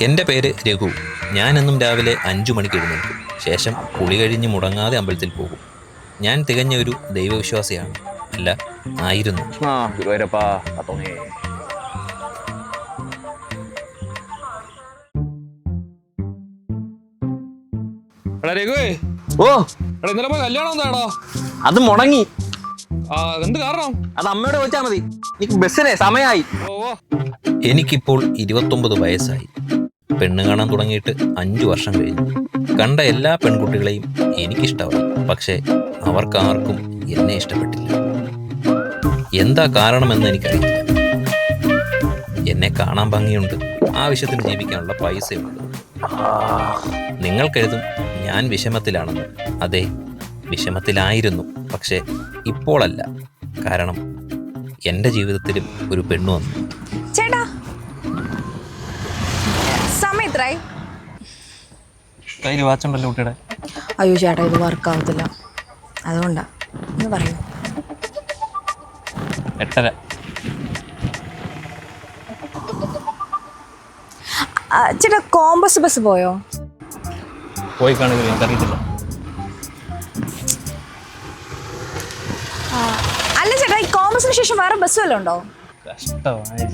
എൻ്റെ പേര് രഘു. ഞാനെന്നും രാവിലെ 5 മണിക്ക് എഴുന്നേൽക്കും. ശേഷം കുളി കഴിഞ്ഞ് മുടങ്ങാതെ അമ്പലത്തിൽ പോകും. ഞാൻ തികഞ്ഞ ഒരു ദൈവവിശ്വാസിയാണ്. അല്ല, ആയിരുന്നു. ഗുരുവായൂരപ്പാ കാത്തോണേ. എടാ രഘുവേ, ഓ എടാ ഇന്നലെ പോയി കല്യാണം എന്താടാ? അത് മുടങ്ങി. എന്ത് കാരണം? അത് അമ്മയോട് ചോദിച്ചാൽ മതി. എനിക്ക് ബസ്സിനെ സമയമായി. ഓ എനിക്കിപ്പോൾ 29 വയസ്സായി. പെണ്ണ് കാണാൻ തുടങ്ങിയിട്ട് 5 വർഷം കഴിഞ്ഞു. കണ്ട എല്ലാ പെൺകുട്ടികളെയും എനിക്കിഷ്ടമായി. പക്ഷേ അവർക്കാർക്കും എന്നെ ഇഷ്ടപ്പെട്ടില്ല. എന്താ കാരണമെന്ന് എനിക്കറിയില്ല. എന്നെ കാണാൻ ഭംഗിയുണ്ട്, ആവശ്യത്തിന് ജീവിക്കാനുള്ള പൈസയുണ്ട്. നിങ്ങൾ കരുതും ഞാൻ വിഷമത്തിലാണെന്ന്. അതെ, വിഷമത്തിലായിരുന്നു. പക്ഷേ ഇപ്പോഴല്ല. കാരണം എൻ്റെ ജീവിതത്തിലും ഒരു പെണ്ണു വന്നു. ചേട്ടാ, സമയം എത്രയായി? കയ്യിൽ വാച്ചുണ്ടല്ലോ കുട്ടിയുടെ. അയ്യോ ചേട്ടാ, ഇത് വർക്ക് ആവത്തില്ല, അതുകൊണ്ടാ. ഒന്ന് പറയൂ. 8:30. ചേട്ടാ, കോമ്പസ് ബസ് പോയോ? പോയി കാണുക, എനിക്കറിയത്തില്ല. അല്ല ചേട്ടാ, ഈ കോമ്പസിന് ശേഷം വേറെ ബസ് വല്ലതും ഉണ്ടോ? കഷ്ടമായി.